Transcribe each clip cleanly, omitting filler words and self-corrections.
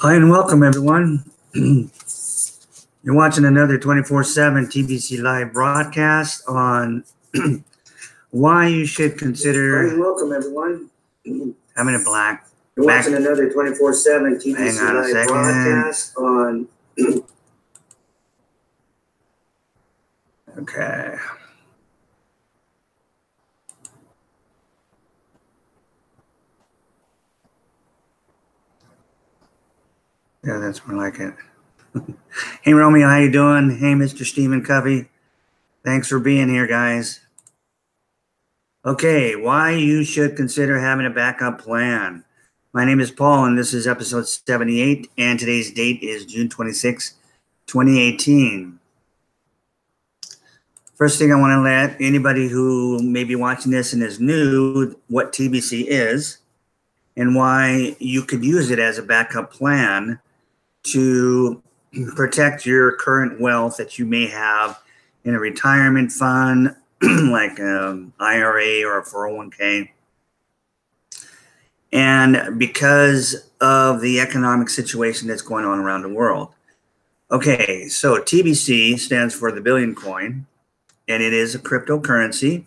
Hi and welcome, everyone. You're watching another 24/7 TBC live broadcast on why you should consider. Hi and welcome, everyone. Having a black. You're watching another 24/7 TBC live broadcast on. Okay. Yeah, that's more like it. Hey, Romeo, how you doing? Hey, Mr. Stephen Covey. Thanks for being here, guys. Okay, why you should consider having a backup plan. My name is Paul, and this is episode 78, and today's date is June 26, 2018. First thing I want to let anybody who may be watching this and is new what TBC is and why you could use it as a backup plan to protect your current wealth that you may have in a retirement fund like an IRA or a 401k. And because of the economic situation that's going on around the world. Okay, so TBC stands for the Billion Coin, and it is a cryptocurrency.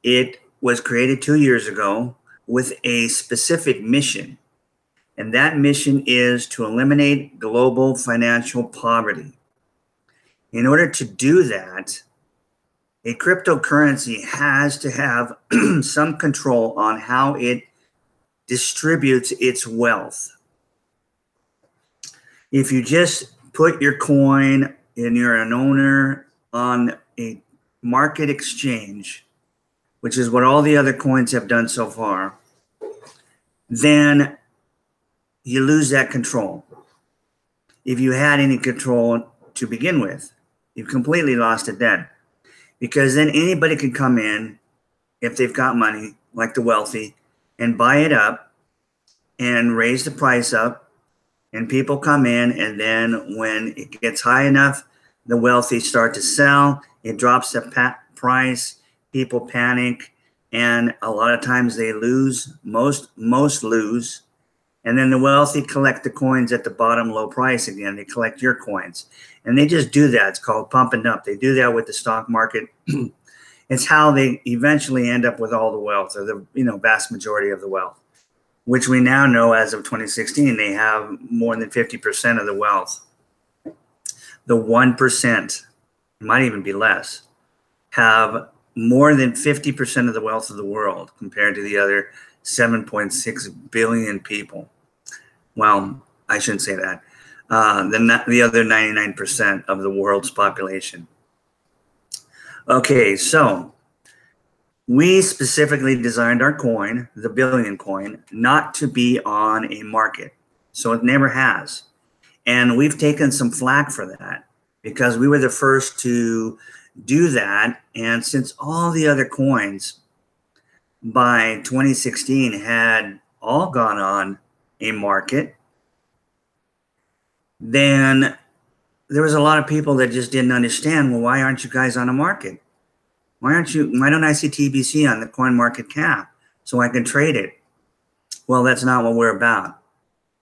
It was created 2 years ago with a specific mission. And that mission is to eliminate global financial poverty. In order to do that, a cryptocurrency has to have some control on how it distributes its wealth. If you just put your coin and you're an owner on a market exchange, which is what all the other coins have done so far, then you lose that control. If you had any control to begin with, you've completely lost it then. Because then anybody can come in, if they've got money, like the wealthy, and buy it up and raise the price up, and people come in, and then when it gets high enough, the wealthy start to sell, it drops the price, people panic, and a lot of times they lose, most lose. And then the wealthy collect the coins at the bottom low price again. They collect your coins. And they just do that. It's called pumping up. They do that with the stock market. It's how they eventually end up with all the wealth, or the vast majority of the wealth, which we now know as of 2016, they have more than 50% of the wealth. The 1%, it might even be less, have more than 50% of the wealth of the world compared to the other 7.6 billion people. Well, I shouldn't say that. The other 99% of the world's population. Okay, so we specifically designed our coin, the Billion Coin, not to be on a market. So it never has. And we've taken some flack for that because we were the first to do that. And since all the other coins by 2016 had all gone on a market, then there was a lot of people that just didn't understand, well, why aren't you guys on a market? Why don't I see TBC on the coin market cap so I can trade it? Well, that's not what we're about.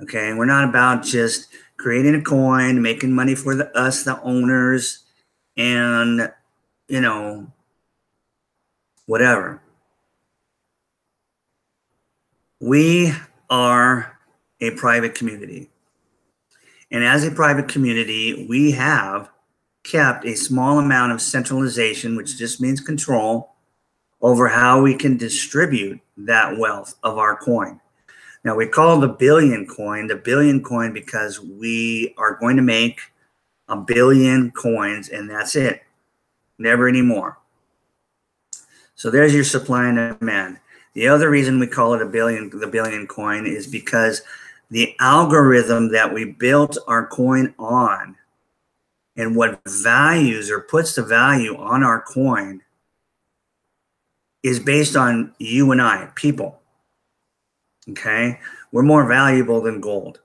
Okay, we're not about just creating a coin, making money for us, the owners, and whatever. We are a private community. And as a private community, we have kept a small amount of centralization, which just means control over how we can distribute that wealth of our coin. Now, we call the Billion Coin because we are going to make 1 billion coins, and that's it. Never anymore. So there's your supply and demand. The other reason we call it the Billion Coin is because the algorithm that we built our coin on and what values or puts the value on our coin is based on you and I, people. Okay? We're more valuable than gold.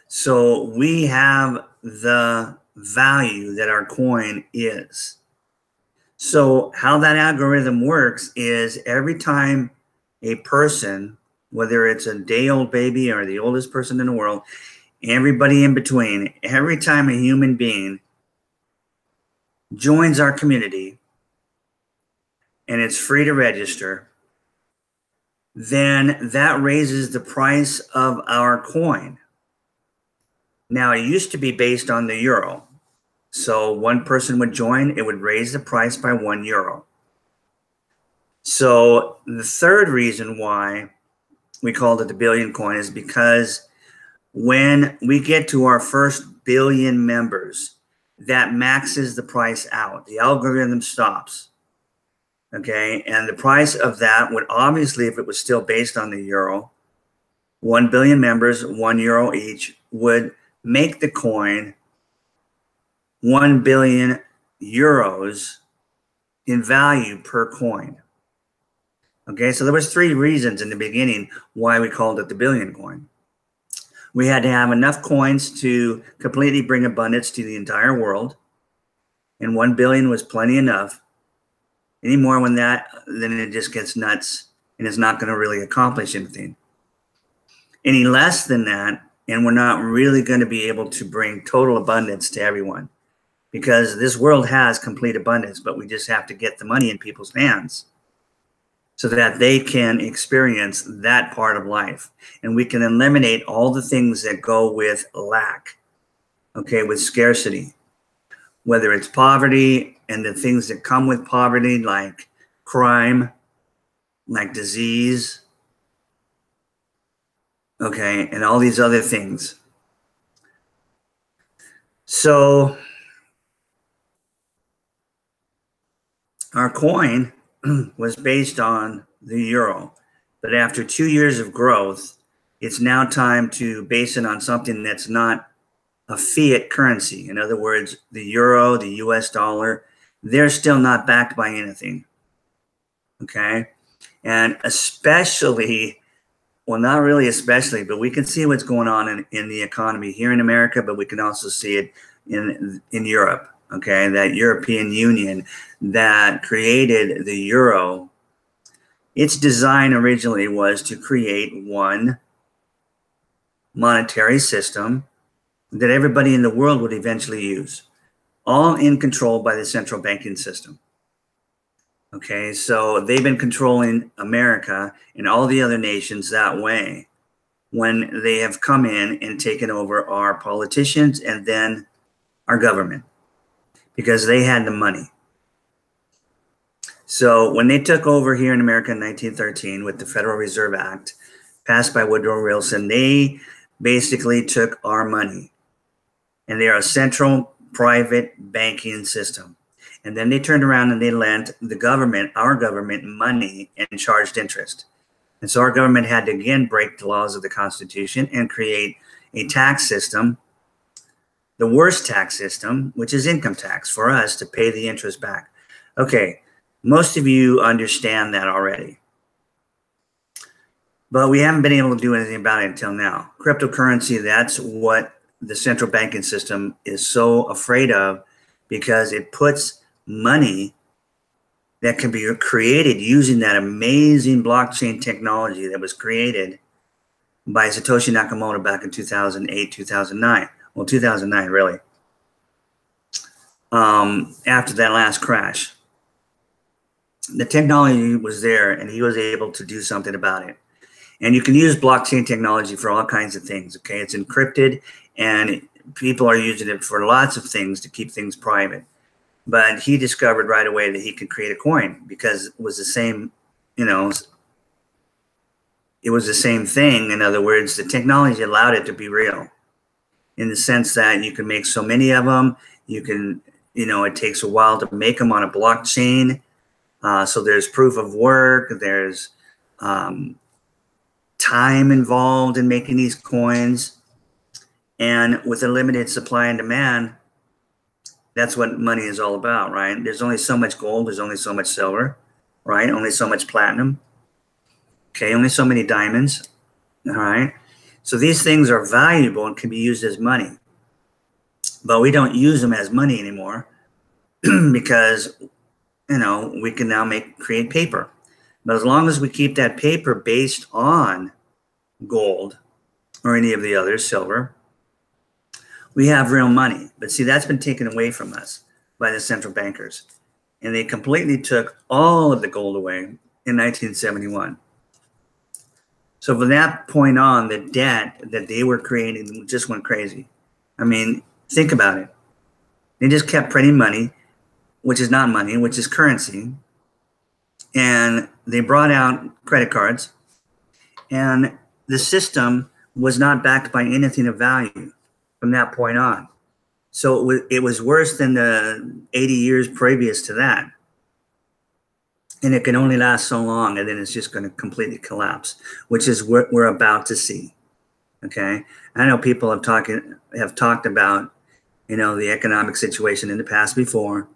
So we have the value that our coin is. So how that algorithm works is every time a person whether it's a day-old baby or the oldest person in the world, everybody in between, every time a human being joins our community and it's free to register, then that raises the price of our coin. Now, it used to be based on the euro. So one person would join, it would raise the price by €1. So the third reason why we called it the billion coin is because when we get to our first billion members, that maxes the price out. The algorithm stops. Okay, and the price of that would obviously, if it was still based on the euro, 1 billion members, €1 each, would make the coin 1 billion euros in value per coin. Okay, so there was 3 reasons in the beginning why we called it the billion coin. We had to have enough coins to completely bring abundance to the entire world, and 1 billion was plenty enough. Any more than that, then it just gets nuts, and it's not going to really accomplish anything. Any less than that, and we're not really going to be able to bring total abundance to everyone, because this world has complete abundance, but we just have to get the money in people's hands so that they can experience that part of life. And we can eliminate all the things that go with lack, okay, with scarcity, whether it's poverty and the things that come with poverty, like crime, like disease, okay, and all these other things. So our coin was based on the euro, but after 2 years of growth, it's now time to base it on something that's not a fiat currency. In other words, the euro, the US dollar, they're still not backed by anything. Okay. And especially, well, not really especially, but we can see what's going on in the economy here in America, but we can also see it in Europe. Okay. That European Union that created the euro, its design originally was to create one monetary system that everybody in the world would eventually use, all in control by the central banking system. Okay, so they've been controlling America and all the other nations that way when they have come in and taken over our politicians and then our government, because they had the money. So when they took over here in America in 1913 with the Federal Reserve Act passed by Woodrow Wilson, they basically took our money, and they are a central private banking system. And then they turned around and they lent the government, our government, money and charged interest. And so our government had to again break the laws of the Constitution and create a tax system, the worst tax system, which is income tax, for us to pay the interest back. Okay, most of you understand that already. But we haven't been able to do anything about it until now. Cryptocurrency, that's what the central banking system is so afraid of, because it puts money that can be created using that amazing blockchain technology that was created by Satoshi Nakamoto back in 2008, 2009. Well, 2009, really. After that last crash. The technology was there, and he was able to do something about it. And you can use blockchain technology for all kinds of things, okay? It's encrypted, and people are using it for lots of things to keep things private. But he discovered right away that he could create a coin because it was the same, you know, it was the same thing. In other words, the technology allowed it to be real in the sense that you can make so many of them. You can, you know, it takes a while to make them on a blockchain. So there's proof of work. There's time involved in making these coins. And with a limited supply and demand, that's what money is all about, right? There's only so much gold. There's only so much silver, right? Only so much platinum. Okay, only so many diamonds, all right? So these things are valuable and can be used as money. But we don't use them as money anymore because, you know, we can now create paper. But as long as we keep that paper based on gold or any of the others, silver. We have real money. But see, that's been taken away from us by the central bankers. And they completely took all of the gold away in 1971. So from that point on, the debt that they were creating just went crazy. I mean, think about it. They just kept printing money, which is not money, which is currency. And they brought out credit cards. And the system was not backed by anything of value from that point on. So it was worse than the 80 years previous to that. And it can only last so long, and then it's just going to completely collapse, which is what we're about to see. Okay, I know people have talked about, you know, the economic situation in the past before,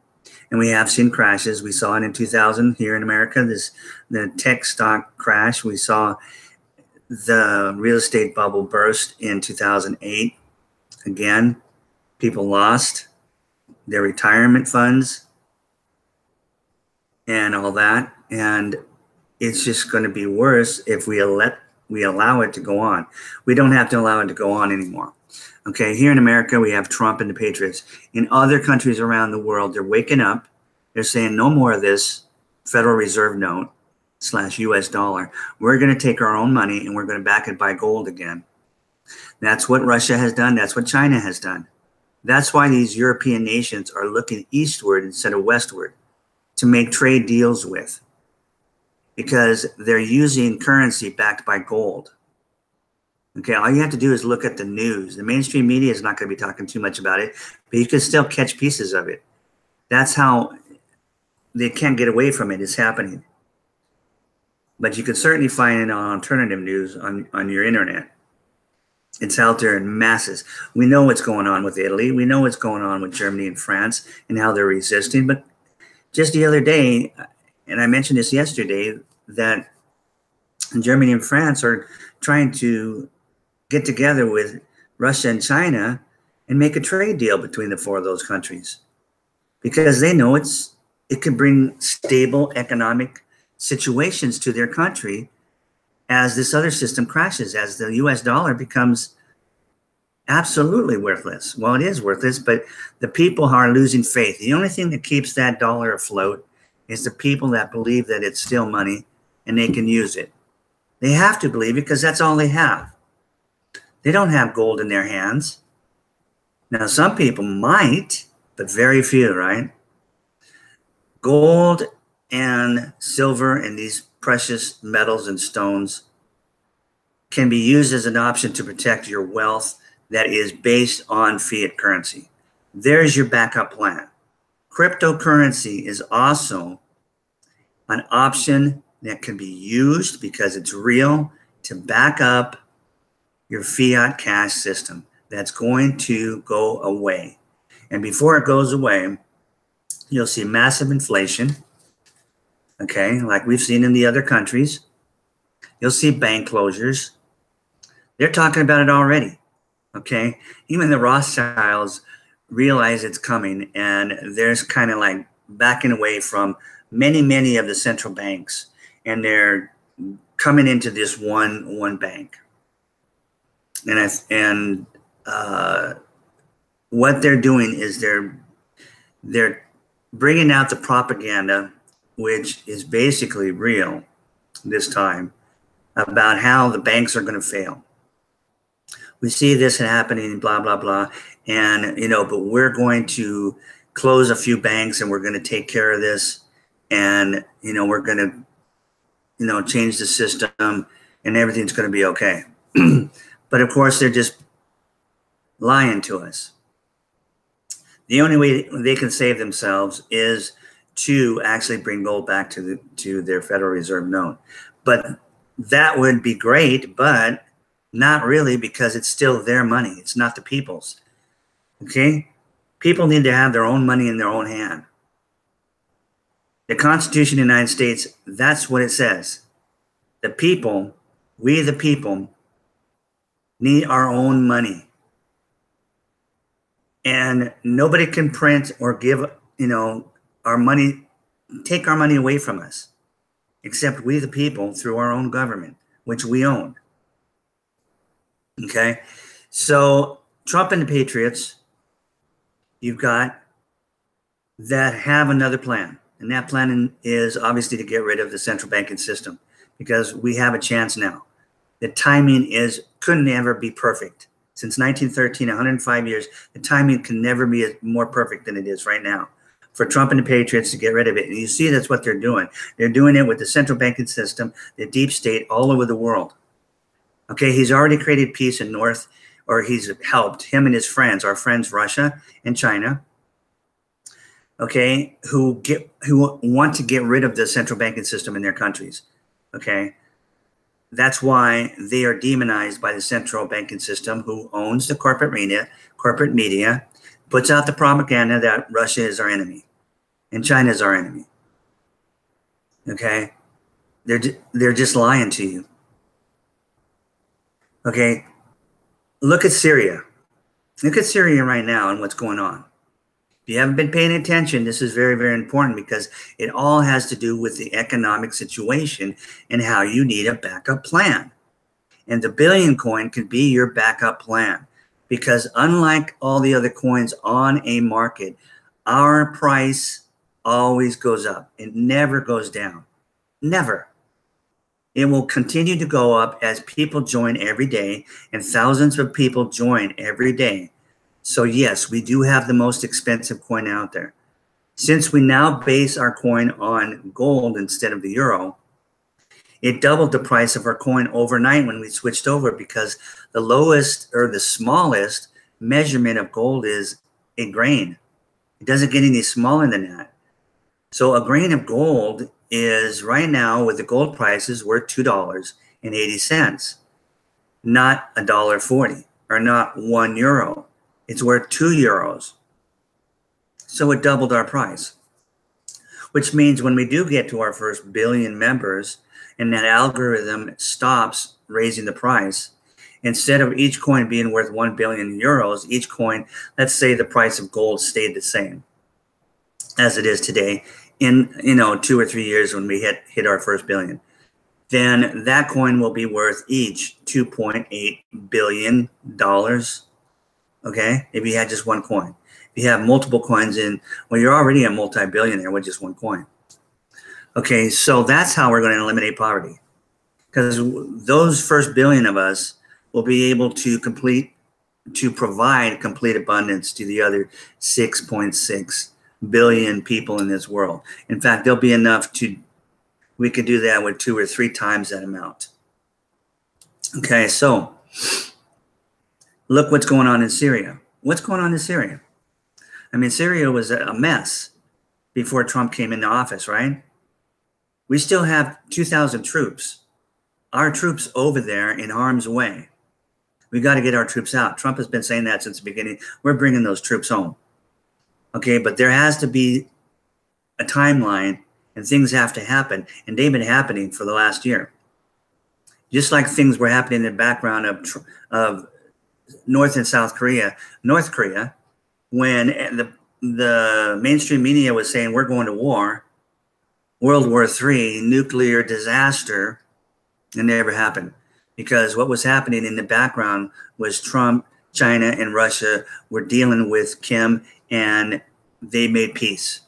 and we have seen crashes. We saw it in 2000 here in America. The tech stock crash. We saw the real estate bubble burst in 2008. Again, people lost their retirement funds and all that, and it's just going to be worse if we allow it to go on. We don't have to allow it to go on anymore. Okay, here in America, we have Trump and the Patriots. In other countries around the world, they're waking up. They're saying no more of this Federal Reserve note / US dollar. We're going to take our own money and we're going to back it by gold again. That's what Russia has done. That's what China has done. That's why these European nations are looking eastward instead of westward to make trade deals with, because they're using currency backed by gold. Okay, all you have to do is look at the news. The mainstream media is not going to be talking too much about it, but you can still catch pieces of it. That's how they can't get away from it. It's happening. But you can certainly find it on alternative news on your internet. It's out there in masses. We know what's going on with Italy. We know what's going on with Germany and France and how they're resisting. But just the other day, and I mentioned this yesterday, that Germany and France are trying to get together with Russia and China and make a trade deal between the four of those countries, because they know it can bring stable economic situations to their country as this other system crashes, as the US dollar becomes absolutely worthless. Well, it is worthless, but the people are losing faith. The only thing that keeps that dollar afloat is the people that believe that it's still money and they can use it. They have to believe it because that's all they have. They don't have gold in their hands. Now, some people might, but very few, right? Gold and silver and these precious metals and stones can be used as an option to protect your wealth that is based on fiat currency. There's your backup plan. Cryptocurrency is also an option that can be used because it's real to back up your fiat cash system that's going to go away. And before it goes away, you'll see massive inflation, okay, like we've seen in the other countries. You'll see bank closures. They're talking about it already. Okay, even the Rothschilds realize it's coming, and there's kind of like backing away from many of the central banks, and they're coming into this one bank. And what they're doing is they're bringing out the propaganda, which is basically real this time, about how the banks are going to fail. We see this happening, blah, blah, blah. And, you know, but we're going to close a few banks and we're going to take care of this. And, you know, we're going to, you know, change the system and everything's going to be okay. But of course, they're just lying to us. The only way they can save themselves is to actually bring gold back to their Federal Reserve note. But that would be great, but not really, because it's still their money. It's not the people's. Okay? People need to have their own money in their own hand. The Constitution of the United States, that's what it says. The people, we the people, need our own money. And nobody can print or give, you know, our money, take our money away from us, except we the people through our own government, which we own. Okay. So Trump and the Patriots, you've got that have another plan. And that plan is obviously to get rid of the central banking system because we have a chance now. The timing couldn't ever be perfect. Since 1913, 105 years, the timing can never be more perfect than it is right now for Trump and the Patriots to get rid of it. And you see that's what they're doing. They're doing it with the central banking system, the deep state all over the world. Okay, he's already created peace in North, or he's helped him and his friends, our friends Russia and China, okay, who want to get rid of the central banking system in their countries. Okay, that's why they are demonized by the central banking system, who owns the corporate media, puts out the propaganda that Russia is our enemy and China is our enemy. Okay, they're just lying to you. Okay, look at Syria. Look at Syria right now and what's going on. If you haven't been paying attention, this is very, very important because it all has to do with the economic situation and how you need a backup plan. And the billion coin could be your backup plan because unlike all the other coins on a market, our price always goes up. It never goes down. Never. It will continue to go up as people join every day, and thousands of people join every day. So yes, we do have the most expensive coin out there. Since we now base our coin on gold instead of the euro, it doubled the price of our coin overnight when we switched over because the lowest or the smallest measurement of gold is a grain. It doesn't get any smaller than that. So a grain of gold is right now with the gold prices worth $2.80, not $1.40 or not €1. It's worth €2. So it doubled our price, which means when we do get to our first billion members and that algorithm stops raising the price, instead of each coin being worth 1 billion euros, each coin, let's say the price of gold stayed the same as it is today in 2 or 3 years when we hit our first billion, then that coin will be worth each $2.8 billion. Okay, if you had just one coin. If you have multiple coins well, you're already a multi-billionaire with just one coin. Okay, so that's how we're going to eliminate poverty. Because those first billion of us will be able to provide complete abundance to the other 6.6 billion people in this world. In fact, there'll be enough we could do that with 2 or 3 times that amount. Okay, so look what's going on in Syria. What's going on in Syria? I mean, Syria was a mess before Trump came into office, right? We still have 2,000 troops. Our troops over there in harm's way. We got to get our troops out. Trump has been saying that since the beginning. We're bringing those troops home. Okay, but there has to be a timeline and things have to happen. And they've been happening for the last year. Just like things were happening in the background of North and South Korea. North Korea, when the mainstream media was saying we're going to war, World War III, nuclear disaster, it never happened. Because what was happening in the background was Trump, China, and Russia were dealing with Kim, and they made peace.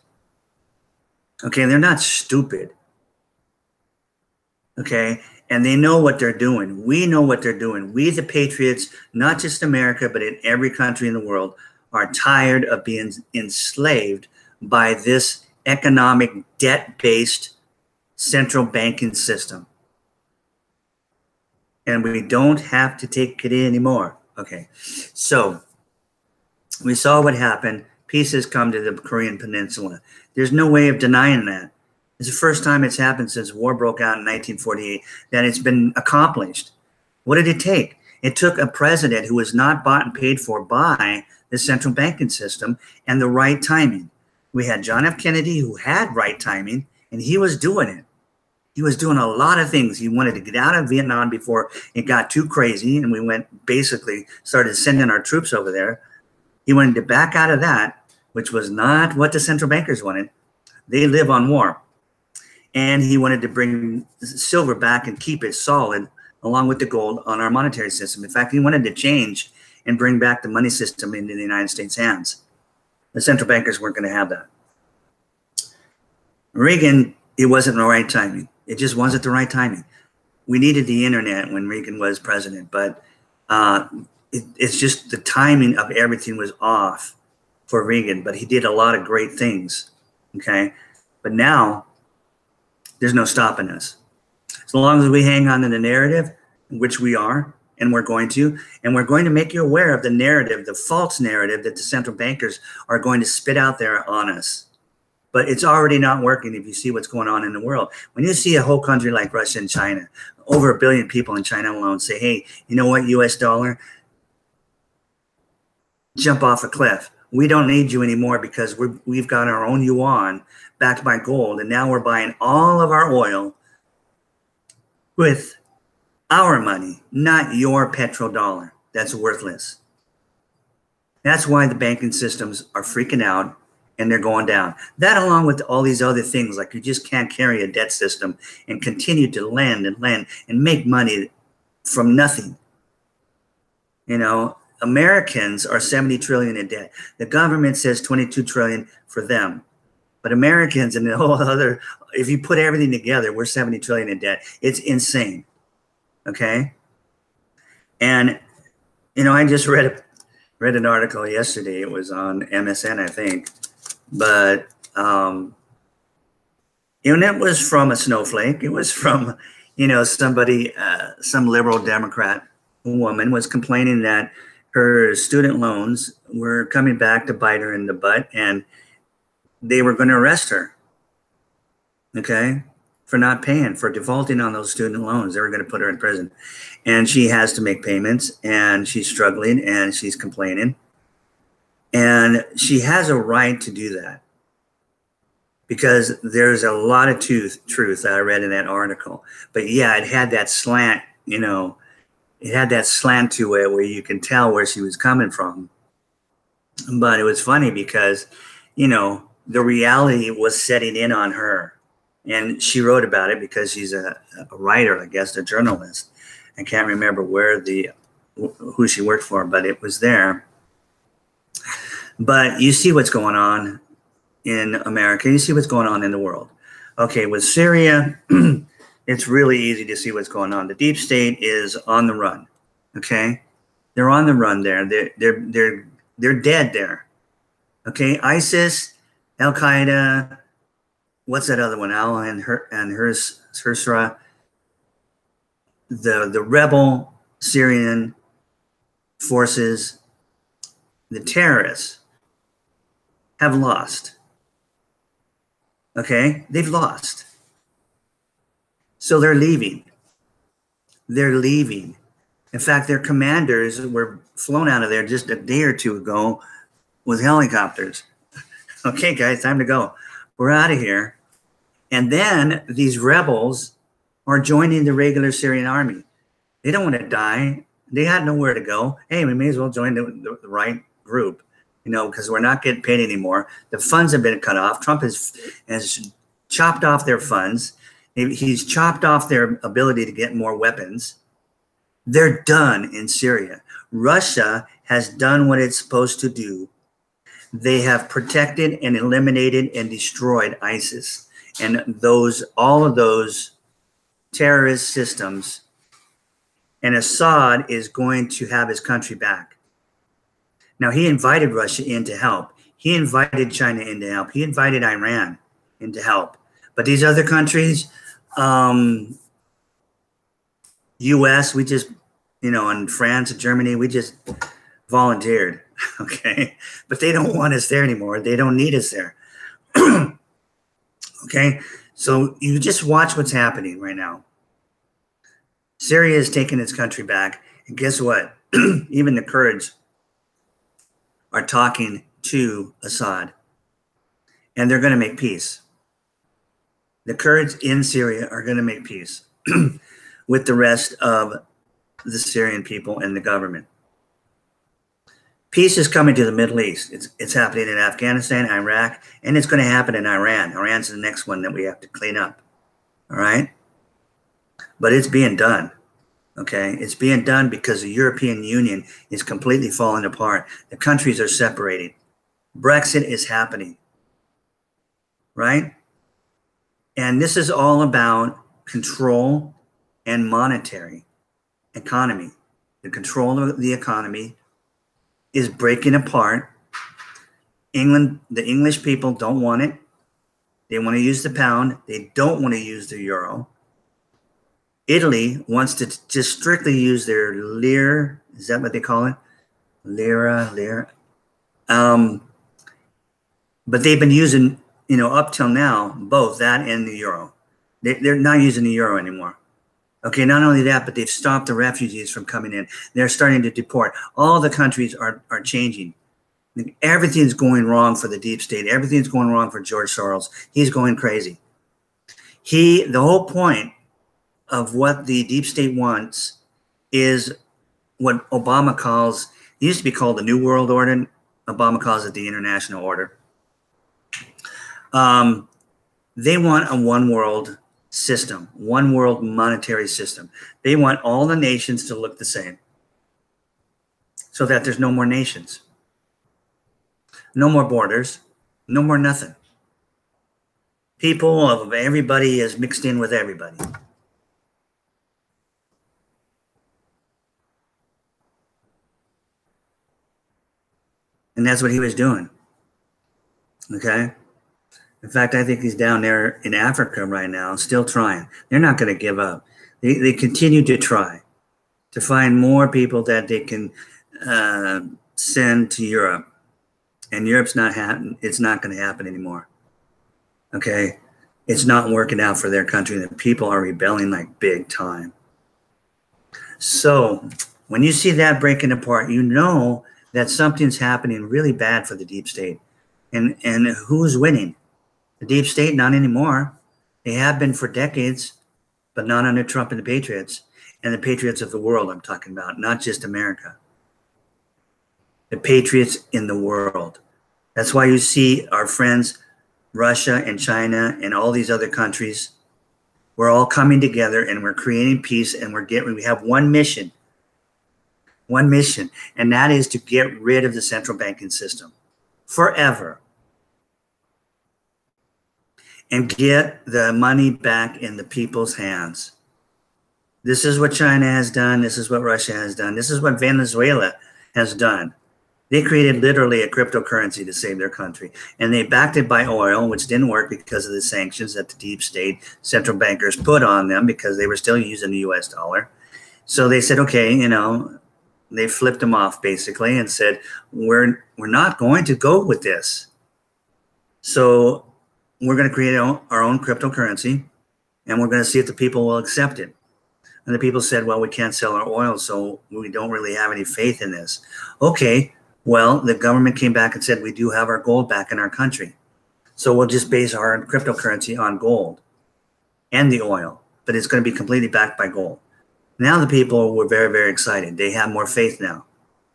Okay, they're not stupid. Okay, and they know what they're doing. We know what they're doing. We, the patriots, not just America, but in every country in the world, are tired of being enslaved by this economic debt-based central banking system. And we don't have to take it anymore. Okay, so we saw what happened. Peace has come to the Korean Peninsula. There's no way of denying that. It's the first time it's happened since war broke out in 1948 that it's been accomplished. What did it take? It took a president who was not bought and paid for by the central banking system and the right timing. We had John F. Kennedy who had right timing, and he was doing it. He was doing a lot of things. He wanted to get out of Vietnam before it got too crazy, and we started sending our troops over there. He wanted to back out of that, which was not what the central bankers wanted. They live on war. And he wanted to bring silver back and keep it solid along with the gold, on our monetary system. In fact, he wanted to change and bring back the money system into the United States' hands. The central bankers weren't going to have that. Reagan, it wasn't the right timing. It just wasn't the right timing. We needed the internet when Reagan was president, but it's just the timing of everything was off for Reagan, but he did a lot of great things, okay? But now, there's no stopping us. As long as we hang on to the narrative, which we are, and we're going to make you aware of the narrative, the false narrative that the central bankers are going to spit out there on us. But it's already not working if you see what's going on in the world. When you see a whole country like Russia and China, over 1 billion people in China alone say, hey, you know what, US dollar, jump off a cliff. We don't need you anymore because we've got our own yuan backed by gold, and now we're buying all of our oil with our money, not your petrodollar. That's worthless. That's why the banking systems are freaking out and they're going down. That, along with all these other things, like you just can't carry a debt system and continue to lend and make money from nothing. You know, Americans are 70 trillion in debt. The government says 22 trillion for them. But Americans and the whole other, if you put everything together, we're 70 trillion in debt. It's insane. Okay? And, you know, I just read an article yesterday. It was on MSN, I think. But, and it was from a snowflake. It was from, you know, somebody, some liberal Democrat woman was complaining that her student loans were coming back to bite her in the butt, and they were going to arrest her, okay, for not paying, for defaulting on those student loans. They were going to put her in prison. And she has to make payments, and she's struggling, and she's complaining. And she has a right to do that because there's a lot of truth that I read in that article. But yeah, it had that slant, you know, it had that slant to it where you can tell where she was coming from. But it was funny because, you know, the reality was setting in on her. And she wrote about it because she's a writer, I guess, a journalist. I can't remember who she worked for, but it was there. But you see what's going on in America. You see what's going on in the world. Okay, with Syria, it's really easy to see what's going on. The deep state is on the run. Okay, they're on the run there. They're dead there. Okay, ISIS, Al Qaeda, what's that other one? Al and Hersra, the rebel Syrian forces, the terrorists have lost. Okay, they've lost. So they're leaving. They're leaving. In fact, their commanders were flown out of there just a day or two ago with helicopters. Okay, guys, time to go. We're out of here. And then these rebels are joining the regular Syrian army. They don't want to die. They had nowhere to go. Hey, we may as well join the right group, you know, because we're not getting paid anymore. The funds have been cut off. Trump has chopped off their funds. He's chopped off their ability to get more weapons. They're done in Syria. Russia has done what it's supposed to do. They have protected and eliminated and destroyed ISIS and all of those terrorist systems. And Assad is going to have his country back. Now, he invited Russia in to help. He invited China in to help. He invited Iran in to help. But these other countries, U.S., we just, you know, and France and Germany, we just volunteered, okay? But they don't want us there anymore. They don't need us there, okay? So you just watch what's happening right now. Syria is taking its country back. And guess what? Even the Kurds are talking to Assad. And they're going to make peace. The Kurds in Syria are going to make peace with the rest of the Syrian people and the government. Peace is coming to the Middle East. It's happening in Afghanistan, Iraq, and it's going to happen in Iran. Iran's the next one that we have to clean up. All right? But it's being done. Okay, it's being done because the European Union is completely falling apart. The countries are separating. Brexit is happening, right? And this is all about control and monetary economy. The control of the economy is breaking apart. England, the English people don't want it. They want to use the pound. They don't want to use the euro. Italy wants to just strictly use their lira. Is that what they call it? Lira. But they've been using, up till now, both that and the euro. They're not using the euro anymore. Okay, not only that, but they've stopped the refugees from coming in. They're starting to deport. All the countries are changing. Everything's going wrong for the deep state. Everything's going wrong for George Soros. He's going crazy. The whole point of what the deep state wants is what Obama calls, it used to be called the New World Order. Obama calls it the International Order. They want a one world system, one world monetary system. They want all the nations to look the same so that there's no more nations, no more borders, no more nothing. People of everybody is mixed in with everybody. And that's what he was doing. Okay. In fact, I think he's down there in Africa right now, still trying. They're not going to give up. They continue to try to find more people that they can send to Europe. And Europe's not happening. It's not going to happen anymore. Okay. It's not working out for their country. The people are rebelling like big time. So when you see that breaking apart, you know that something's happening really bad for the deep state. And who's winning? The deep state, not anymore. They have been for decades, but not under Trump and the Patriots. And the patriots of the world I'm talking about, not just America. The patriots in the world. That's why you see our friends, Russia and China and all these other countries, we're all coming together and we're creating peace, and we have one mission, and that is to get rid of the central banking system forever and get the money back in the people's hands. This is what China has done. This is what Russia has done. This is what Venezuela has done. They created literally a cryptocurrency to save their country, and they backed it by oil, which didn't work because of the sanctions that the deep state central bankers put on them because they were still using the US dollar. So they said, okay, they flipped them off basically and said, we're not going to go with this. So we're going to create our own cryptocurrency, and we're going to see if the people will accept it. And the people said, well, we can't sell our oil, so we don't really have any faith in this. Okay, well, the government came back and said, we do have our gold back in our country. So we'll just base our cryptocurrency on gold and the oil, but it's going to be completely backed by gold. Now the people were very, very excited. They have more faith now.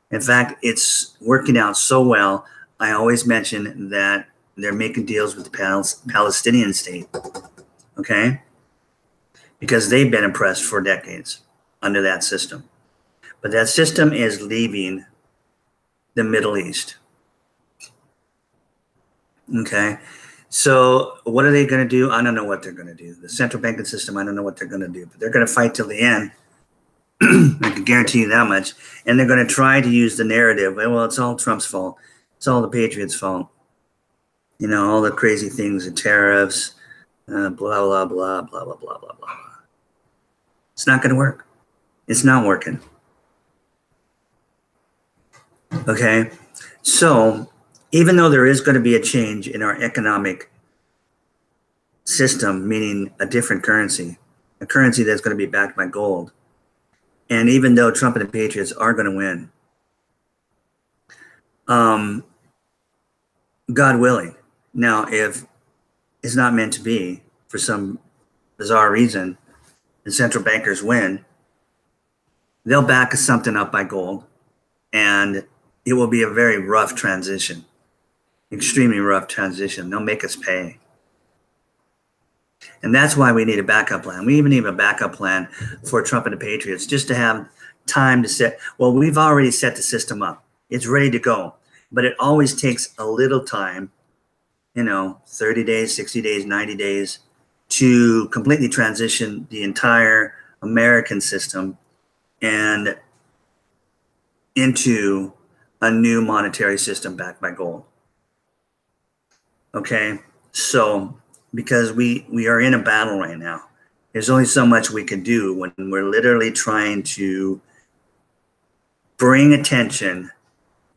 In fact, it's working out so well. I always mention that they're making deals with the Palestinian state, okay? Because they've been oppressed for decades under that system. But that system is leaving the Middle East, okay? So what are they going to do? I don't know what they're going to do. The central banking system, I don't know what they're going to do, but they're going to fight till the end. I can guarantee you that much. And they're going to try to use the narrative, well, it's all Trump's fault. It's all the Patriots' fault. All the crazy things, the tariffs, blah, blah, blah, blah, blah, blah, blah, blah, blah. It's not going to work. It's not working. Okay? So even though there is going to be a change in our economic system, meaning a different currency, a currency that's going to be backed by gold, and even though Trump and the Patriots are going to win, God willing. Now, if it's not meant to be, for some bizarre reason, the central bankers win, they'll back something up by gold, and it will be a very rough transition, extremely rough transition. They'll make us pay. And that's why we need a backup plan. We even need a backup plan for Trump and the Patriots, just to have time to set. Well, we've already set the system up. It's ready to go. But it always takes a little time, 30 days, 60 days, 90 days to completely transition the entire American system and into a new monetary system backed by gold. Okay, so because we are in a battle right now, there's only so much we can do when we're literally trying to bring attention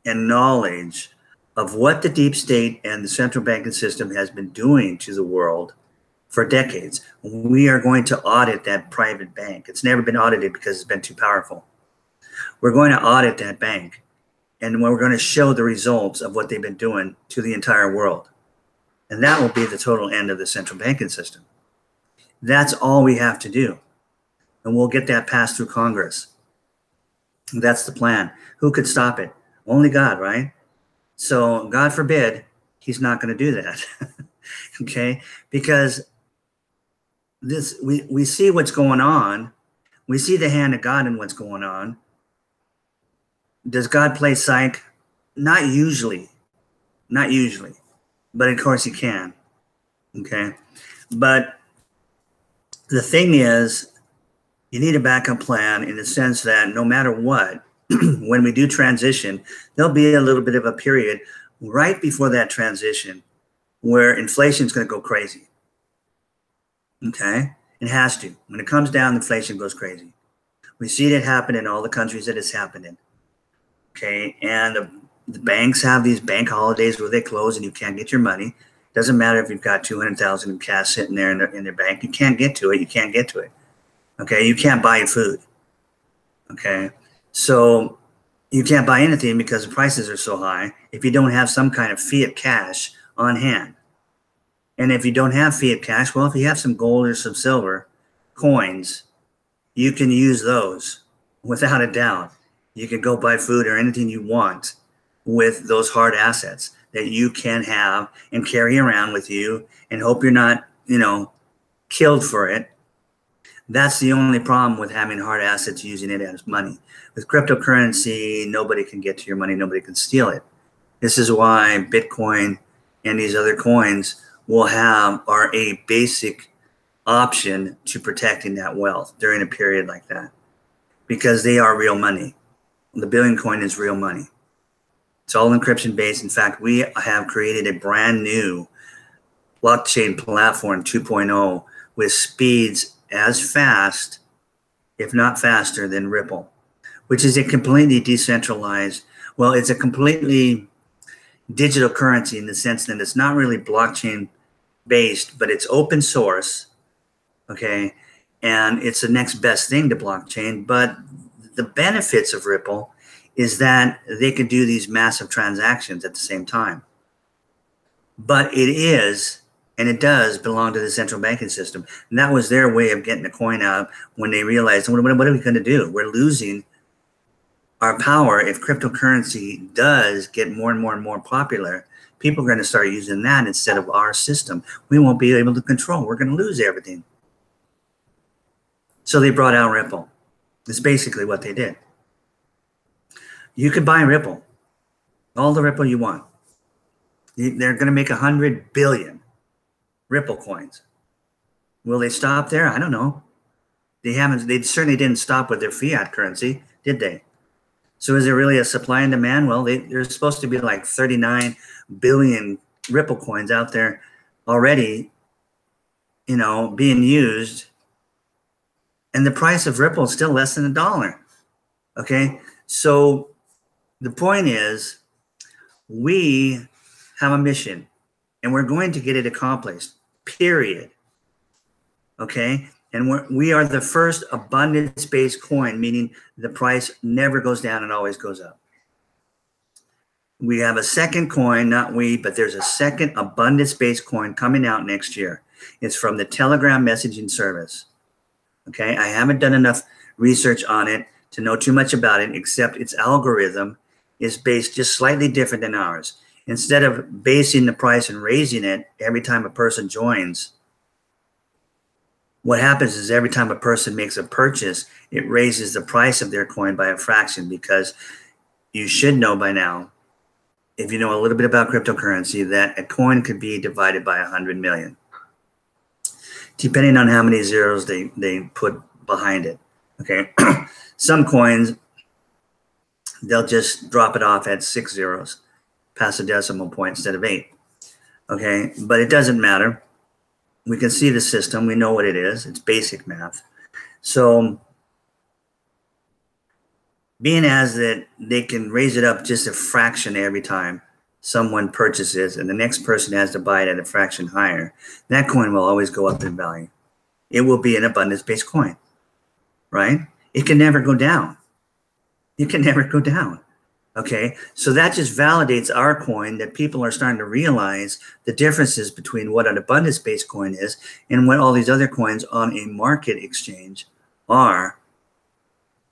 and knowledge of what the deep state and the central banking system has been doing to the world for decades. We are going to audit that private bank. It's never been audited because it's been too powerful. We're going to audit that bank, and we're going to show the results of what they've been doing to the entire world. And that will be the total end of the central banking system. That's all we have to do. And we'll get that passed through Congress. That's the plan. Who could stop it? Only God, right? So God forbid he's not going to do that. Okay? Because this we see what's going on. We see the hand of God in what's going on. Does God play psych? Not usually. Not usually. But of course he can. Okay? But the thing is, you need a backup plan in the sense that no matter what, when we do transition, there'll be a little bit of a period right before that transition where inflation is going to go crazy. Okay? It has to. When it comes down, inflation goes crazy. We see it happen in all the countries that it's happened in. Okay? And the banks have these bank holidays where they close and you can't get your money. Doesn't matter if you've got 200,000 in cash sitting there in their bank. You can't get to it. You can't get to it. Okay? You can't buy food. Okay? So you can't buy anything because the prices are so high if you don't have some kind of fiat cash on hand. And if you don't have fiat cash, well, if you have some gold or some silver coins, you can use those without a doubt. You can go buy food or anything you want with those hard assets that you can have and carry around with you and hope you're not, killed for it. That's the only problem with having hard assets, using it as money. With cryptocurrency, nobody can get to your money. Nobody can steal it. This is why Bitcoin and these other coins are a basic option to protecting that wealth during a period like that, because they are real money. The Billion coin is real money. It's all encryption based. In fact, we have created a brand new blockchain platform 2.0 with speeds as fast, if not faster, than Ripple, which is a completely decentralized, it's a completely digital currency in the sense that it's not really blockchain based, but it's open source. Okay. And it's the next best thing to blockchain. But the benefits of Ripple is that they can do these massive transactions at the same time. But it does belong to the central banking system. And that was their way of getting the coin out when they realized, what are we going to do? We're losing our power. If cryptocurrency does get more and more and more popular, people are going to start using that instead of our system. We won't be able to control. We're going to lose everything. So they brought out Ripple. That's basically what they did. You could buy Ripple, all the Ripple you want. They're going to make 100 billion Ripple coins. Will they stop there? I don't know. They certainly didn't stop with their fiat currency, did they? So is there really a supply and demand? Well, there's supposed to be like 39 billion Ripple coins out there already, being used. And the price of Ripple is still less than $1. Okay. So the point is, we have a mission and we're going to get it accomplished, period. Okay. And we are the first abundance-based coin, meaning the price never goes down, it always goes up. We have a second coin, not we, but there's a second abundance-based coin coming out next year. It's from the Telegram messaging service. Okay, I haven't done enough research on it to know too much about it, except its algorithm is based just slightly different than ours. Instead of basing the price and raising it every time a person joins, what happens is every time a person makes a purchase, it raises the price of their coin by a fraction, because you should know by now, if you know a little bit about cryptocurrency, that a coin could be divided by 100 million, depending on how many zeros they put behind it. Okay. Some coins, they'll just drop it off at 6 zeros, past a decimal point instead of 8. Okay. But it doesn't matter. We can see the system. We know what it is. It's basic math. So being as that they can raise it up just a fraction every time someone purchases, and the next person has to buy it at a fraction higher, that coin will always go up in value. It will be an abundance-based coin, right? It can never go down. It can never go down. Okay, so that just validates our coin, that people are starting to realize the differences between what an abundance-based coin is and what all these other coins on a market exchange are.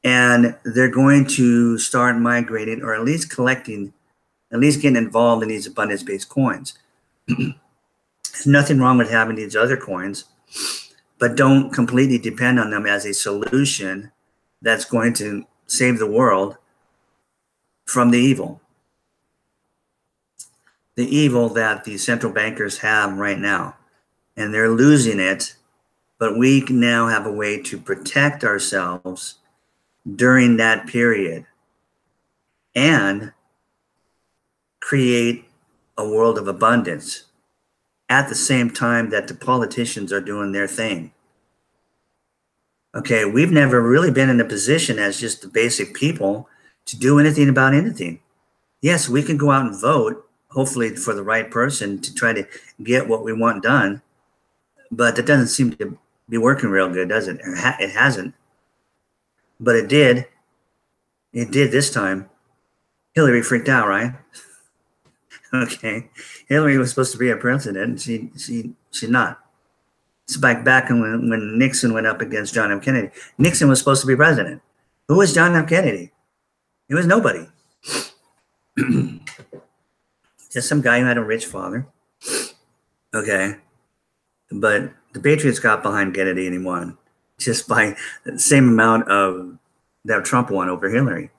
And they're going to start migrating, or at least collecting, at least getting involved in these abundance-based coins. There's nothing wrong with having these other coins, but don't completely depend on them as a solution that's going to save the world from the evil. The evil that the central bankers have right now. And they're losing it, but we now have a way to protect ourselves during that period and create a world of abundance at the same time that the politicians are doing their thing. Okay, we've never really been in a position as just the basic people to do anything about anything. Yes, we can go out and vote, hopefully for the right person, to try to get what we want done, but that doesn't seem to be working real good, does it? It hasn't, but it did. It did this time. Hillary freaked out, right? Okay, Hillary was supposed to be a president, and she's not. It's back when Nixon went up against John F. Kennedy. Nixon was supposed to be president. Who was John F. Kennedy? He was nobody. Just some guy who had a rich father. Okay, but the Patriots got behind Kennedy and he won, just by the same amount of that Trump won over Hillary.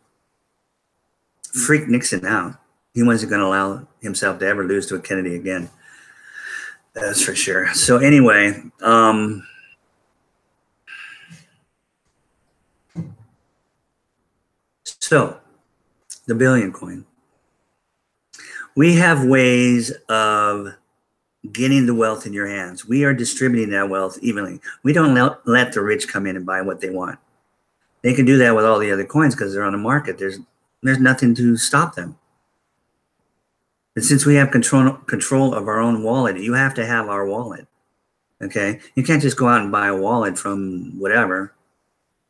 Freaked Nixon out. He wasn't going to allow himself to ever lose to a Kennedy again. That's for sure. So anyway, so the billion coin. We have ways of getting the wealth in your hands. We are distributing that wealth evenly. We don't let the rich come in and buy what they want. They can do that with all the other coins because they're on the market. There's nothing to stop them. But since we have control of our own wallet, you have to have our wallet. Okay, you can't just go out and buy a wallet from whatever,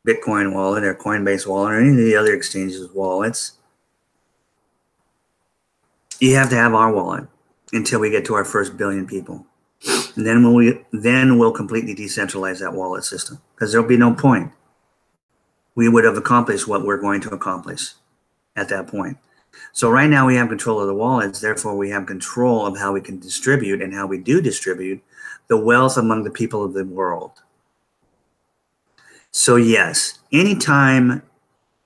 Bitcoin wallet or Coinbase wallet or any of the other exchanges wallets. You have to have our wallet until we get to our first billion people, and then we'll completely decentralize that wallet system, because there'll be no point. We would have accomplished what we're going to accomplish at that point. So right now we have control of the wallets, therefore we have control of how we can distribute and how we do distribute the wealth among the people of the world. So yes, anytime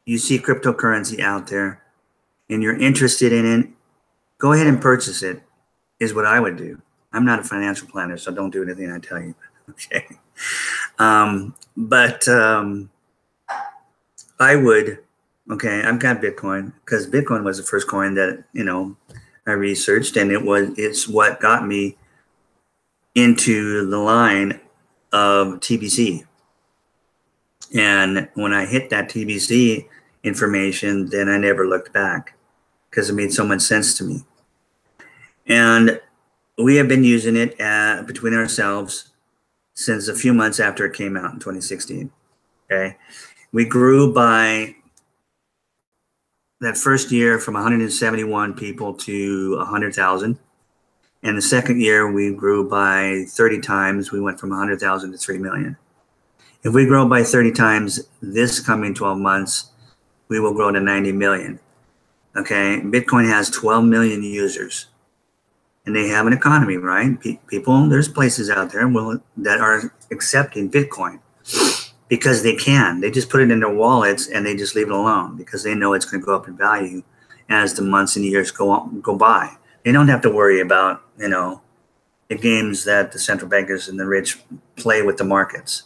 you see cryptocurrency out there and you're interested in it, go ahead and purchase it, is what I would do. I'm not a financial planner, so don't do anything I tell you, okay? I would. Okay, I've got Bitcoin, because Bitcoin was the first coin that, I researched, and it's what got me into the line of TBC. And when I hit that TBC information, then I never looked back, because it made so much sense to me. And we have been using it between ourselves since a few months after it came out in 2016. Okay, we grew by that first year from 171 people to 100,000. And the second year we grew by 30 times. We went from 100,000 to 3 million. If we grow by 30 times this coming 12 months, we will grow to 90 million. Okay, Bitcoin has 12 million users. and they have an economy, right? People, there's places out there that are accepting Bitcoin because they can. They just put it in their wallets and they just leave it alone because they know it's going to go up in value as the months and years go by. They don't have to worry about, the games that the central bankers and the rich play with the markets.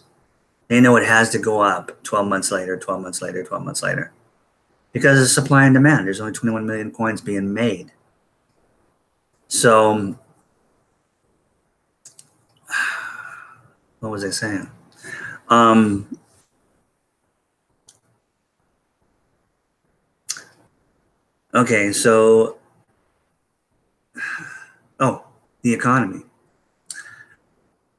They know it has to go up 12 months later, 12 months later, 12 months later. Because of supply and demand. There's only 21 million coins being made. So, what was I saying? Okay, so, the economy.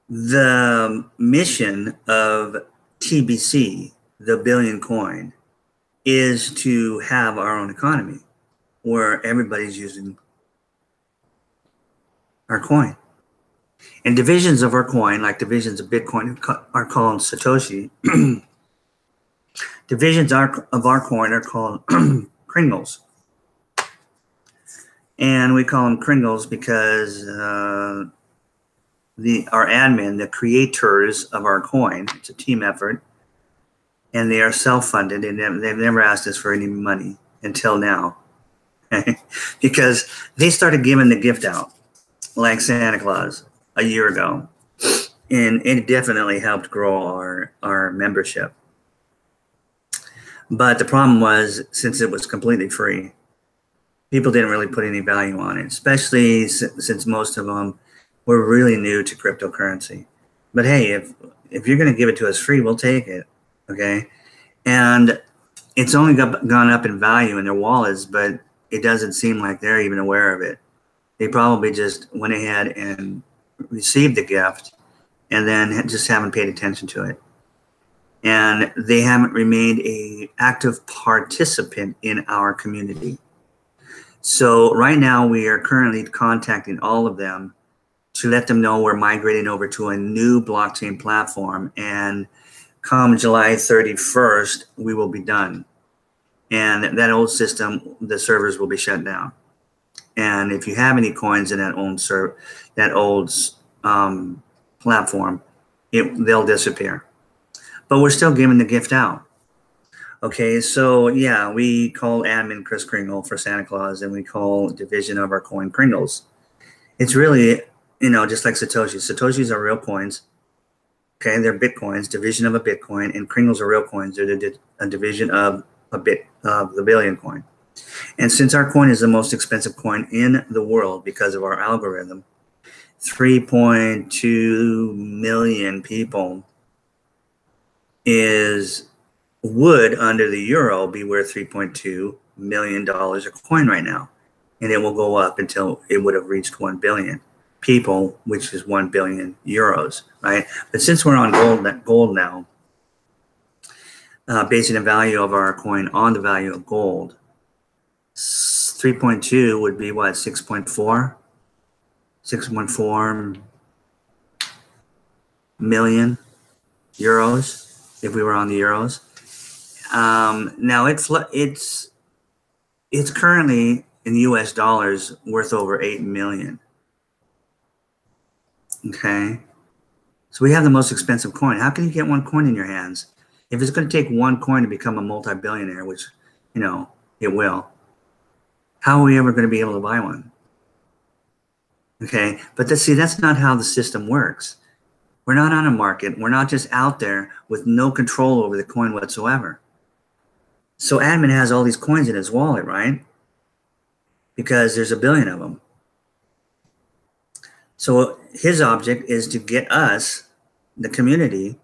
The mission of TBC, the billion coin, is to have our own economy where everybody's using our coin. And divisions of our coin, like divisions of Bitcoin, are called Satoshi. Divisions of our coin are called kringles. And we call them kringles because our admin, the creators of our coin, it's a team effort, and they are self-funded, and they've never asked us for any money until now. Because they started giving the gift out, like Santa Claus, a year ago. And it definitely helped grow our membership. But the problem was, since it was completely free, people didn't really put any value on it, especially since most of them were really new to cryptocurrency. But hey, if you're going to give it to us free, we'll take it, okay? And it's only gone up in value in their wallets, but it doesn't seem like they're even aware of it. They probably just went ahead and received the gift and then just haven't paid attention to it. And they haven't remained an active participant in our community. So right now we are currently contacting all of them to let them know we're migrating over to a new blockchain platform, and come July 31st, we will be done. And that old system, the servers will be shut down. And if you have any coins in that old platform, they'll disappear. But we're still giving the gift out. Okay, so yeah, we call admin Chris Kringle for Santa Claus, and we call division of our coin Kringles. It's really, just like Satoshi. Satoshis are real coins. Okay, they're Bitcoins, division of a Bitcoin, and Kringles are real coins. They're a division of the billion coin. And since our coin is the most expensive coin in the world because of our algorithm, 3.2 million people would, under the euro, be worth $3.2 million a coin right now. And it will go up until it would have reached 1 billion people, which is 1 billion euros, right? But since we're on gold now, basing the value of our coin on the value of gold, 3.2 would be what, 6.4 million euros if we were on the euros. Now it's currently in US dollars worth over 8 million. Okay, so we have the most expensive coin. How can you get one coin in your hands? If it's going to take one coin to become a multi-billionaire, which it will, how are we ever going to be able to buy one? Okay, but that's not how the system works. We're not on a market. We're not just out there with no control over the coin whatsoever. So admin has all these coins in his wallet, right? Because there's a billion of them. So his object is to get us, the community,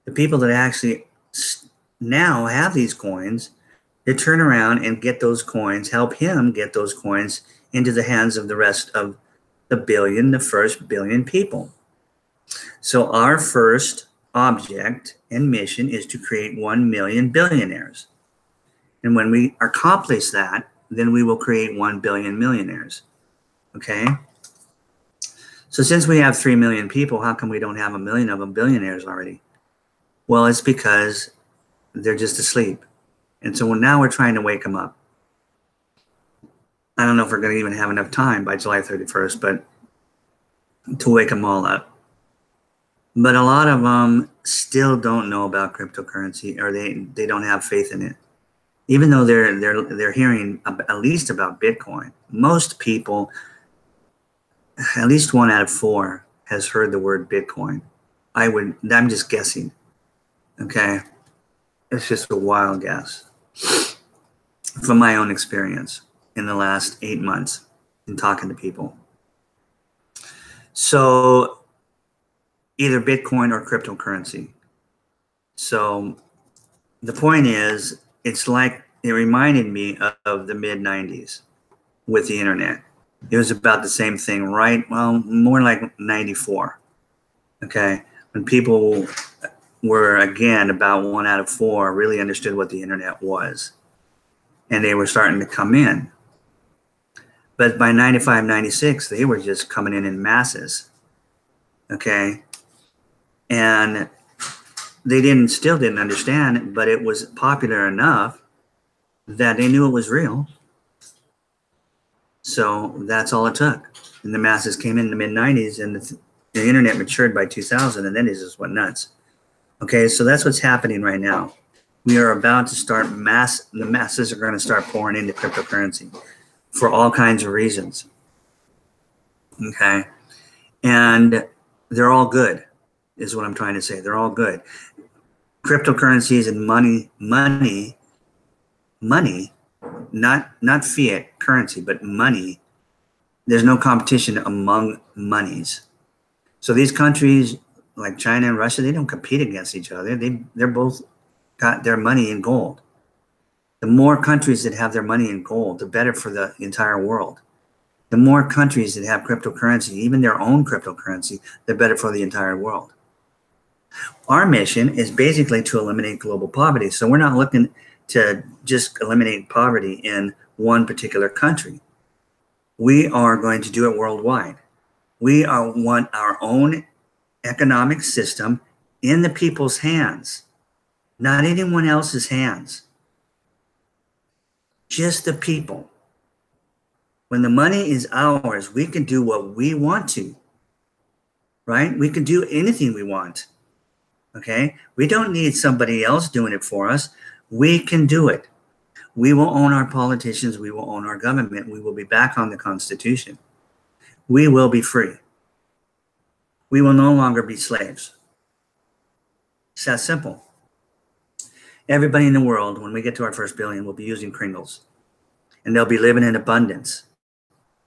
the people that actually now have these coins, to turn around and get those coins, help him get those coins into the hands of the rest of the first billion people. So our first object and mission is to create 1 million billionaires. And when we accomplish that, then we will create 1 billion millionaires. Okay? So since we have 3 million people, how come we don't have 1 million of them billionaires already? Well, it's because they're just asleep. And so now we're trying to wake them up. I don't know if we're going to even have enough time by July 31st, but to wake them all up. But a lot of them still don't know about cryptocurrency, or they don't have faith in it. Even though they're hearing at least about Bitcoin. Most people, at least 1 out of 4, has heard the word Bitcoin. I'm just guessing. Okay, it's just a wild guess from my own experience in the last 8 months in talking to people. So either Bitcoin or cryptocurrency. So the point is, it's like, it reminded me of the mid 90s with the internet. It was about the same thing, right? Well, more like 94. Okay. When people were, again, about 1 out of 4 really understood what the internet was. And they were starting to come in. But by 95, 96, they were just coming in masses. Okay. And they still didn't understand, but it was popular enough that they knew it was real. So that's all it took. And the masses came in the mid 90s, and the internet matured by 2000, and then it just went nuts. Okay, so that's what's happening right now. We are about to start the masses are going to start pouring into cryptocurrency for all kinds of reasons. Okay. And they're all good, is what I'm trying to say. They're all good. Cryptocurrencies and money, not fiat currency, but money. There's no competition among monies. So these countries like China and Russia, they don't compete against each other. They're both got their money in gold. The more countries that have their money in gold, the better for the entire world. The more countries that have cryptocurrency, even their own cryptocurrency, the better for the entire world. Our mission is basically to eliminate global poverty. So we're not looking to just eliminate poverty in one particular country. We are going to do it worldwide. We want our own economic system in the people's hands, not anyone else's hands. Just the people. When the money is ours, we can do what we want to, right? We can do anything we want, okay? We don't need somebody else doing it for us. We can do it. We will own our politicians. We will own our government. We will be back on the Constitution. We will be free. We will no longer be slaves. It's that simple. Everybody in the world, when we get to our first billion, will be using Pringles. And they'll be living in abundance.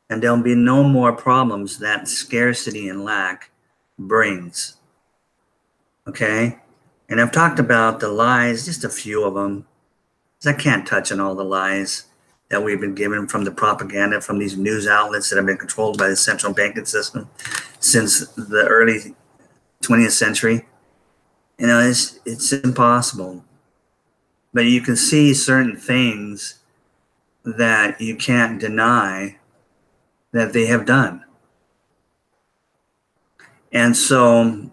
And there'll be no more problems that scarcity and lack brings. Okay? And I've talked about the lies, just a few of them. I can't touch on all the lies that we've been given from the propaganda, from these news outlets that have been controlled by the central banking system since the early 20th century. You know, it's impossible. But you can see certain things that you can't deny that they have done. And so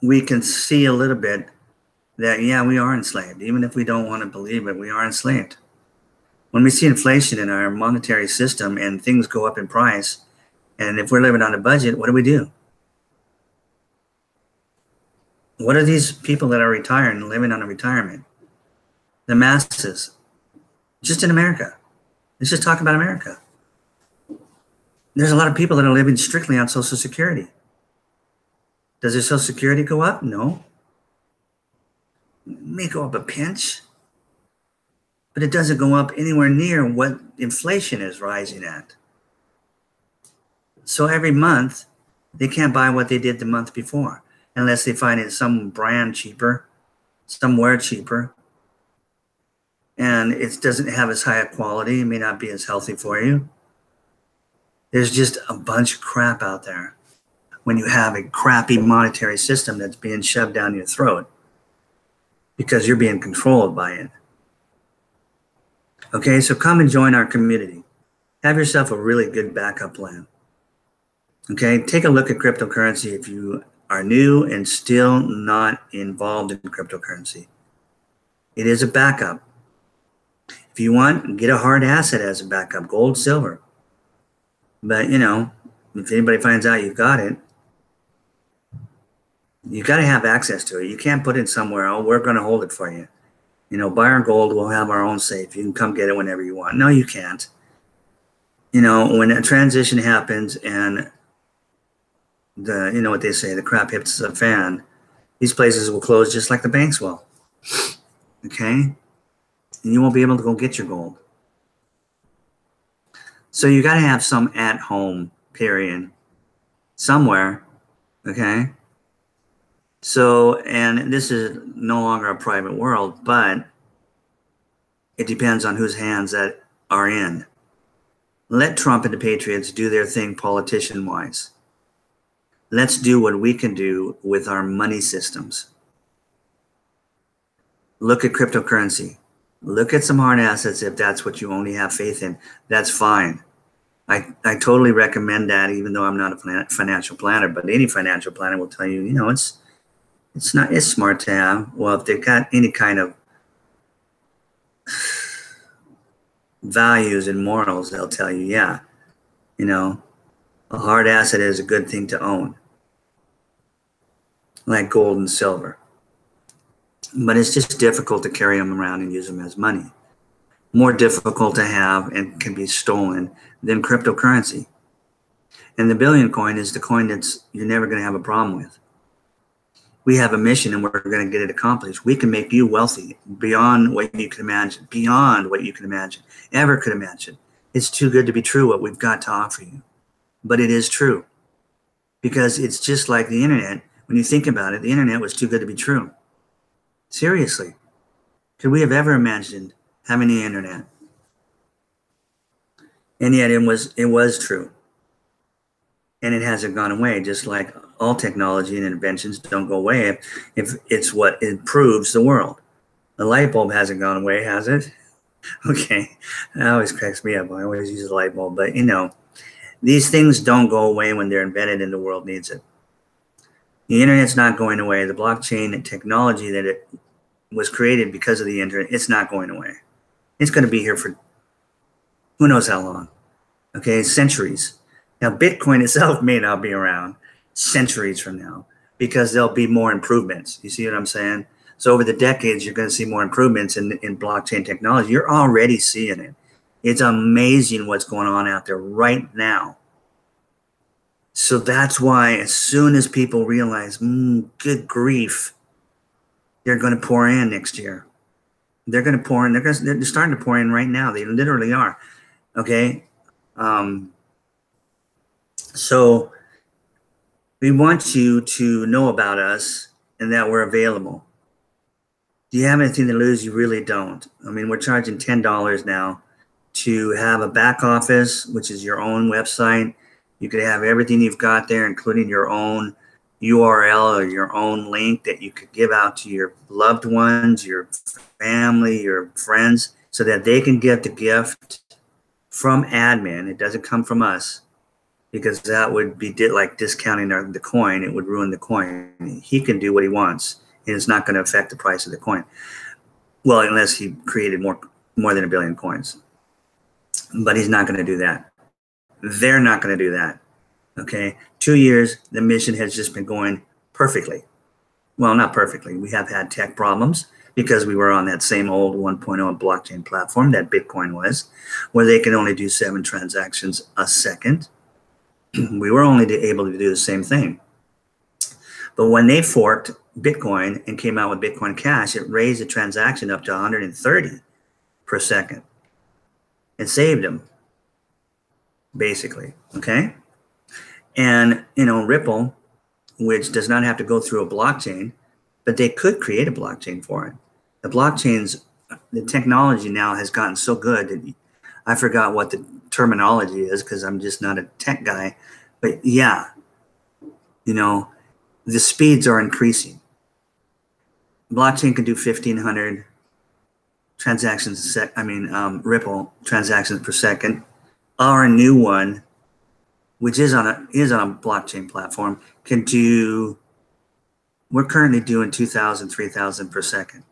we can see a little bit that, yeah, we are enslaved. Even if we don't want to believe it, we are enslaved. When we see inflation in our monetary system and things go up in price, and if we're living on a budget, what do? What are these people that are retired and living on a retirement? The masses, just in America. Let's just talk about America. There's a lot of people that are living strictly on Social Security. Does their Social Security go up? No. It may go up a pinch, but it doesn't go up anywhere near what inflation is rising at. So every month, they can't buy what they did the month before, unless they find it some brand cheaper, somewhere cheaper. And it doesn't have as high a quality. It may not be as healthy for you. There's just a bunch of crap out there when you have a crappy monetary system that's being shoved down your throat because you're being controlled by it. Okay, so come and join our community. Have yourself a really good backup plan. Okay, take a look at cryptocurrency if you are new and still not involved in cryptocurrency. It is a backup. If you want, get a hard asset as a backup, gold, silver. But, you know, if anybody finds out you've got it, you got to have access to it. You can't put it somewhere. Oh, we're going to hold it for you. You know, buy our gold. We'll have our own safe. You can come get it whenever you want. No, you can't. You know, when a transition happens and you know what they say, the crap hits the fan, these places will close just like the banks will. Okay? And you won't be able to go get your gold. So you got to have some at home period somewhere. Okay? So, and this is no longer a private world, but it depends on whose hands that are in. Let Trump and the Patriots do their thing politician-wise. Let's do what we can do with our money systems. Look at cryptocurrency. Look at some hard assets if that's what you only have faith in. That's fine. I totally recommend that, even though I'm not a financial planner, but any financial planner will tell you, you know, it's smart to have. Well, if they've got any kind of values and morals, they'll tell you, yeah, you know, a hard asset is a good thing to own, like gold and silver. But it's just difficult to carry them around and use them as money. More difficult to have and can be stolen than cryptocurrency. And the billion coin is the coin that's you're never going to have a problem with. We have a mission and we're going to get it accomplished. We can make you wealthy beyond what you can imagine, ever could imagine. It's too good to be true what we've got to offer you. But it is true, because it's just like the internet. When you think about it, the internet was too good to be true. Seriously. Could we have ever imagined having the internet? And yet it was true. And it hasn't gone away, just like all technology and inventions don't go away if it's what improves the world. The light bulb hasn't gone away, has it? Okay, that always cracks me up. I always use the light bulb, but you know, these things don't go away when they're invented and the world needs it. The internet's not going away. The blockchain and technology that it was created because of the internet, it's not going away. It's going to be here for who knows how long. Okay, centuries. Now, Bitcoin itself may not be around centuries from now because there'll be more improvements. You see what I'm saying? So over the decades, you're going to see more improvements in blockchain technology. You're already seeing it. It's amazing what's going on out there right now. So that's why as soon as people realize, good grief, they're going to pour in next year. They're going to pour in. They're starting to pour in right now. They literally are. Okay. So we want you to know about us and that we're available. Do you have anything to lose? You really don't. I mean, we're charging $10 now to have a back office, which is your own website. You could have everything you've got there, including your own URL or your own link that you could give out to your loved ones, your family, your friends, so that they can get the gift from admin. It doesn't come from us, because that would be like discounting the coin. It would ruin the coin. He can do what he wants, and it's not going to affect the price of the coin. Well, unless he created more than 1 billion coins. But he's not going to do that. They're not going to do that. Okay, 2 years, the mission has just been going perfectly. Well, not perfectly. We have had tech problems because we were on that same old 1.0 blockchain platform that Bitcoin was, where they can only do 7 transactions a second. We were only able to do the same thing. But when they forked Bitcoin and came out with Bitcoin Cash, it raised the transaction up to 130 per second. It saved them, basically, okay? And, you know, Ripple, which does not have to go through a blockchain, but they could create a blockchain for it. The technology now has gotten so good that I forgot what the terminology is because I'm just not a tech guy. But yeah, you know, the speeds are increasing. Blockchain can do 1,500 transactions Ripple transactions per second. Our new one, which is on a blockchain platform, can do. We're currently doing 2,000, 3,000 per second.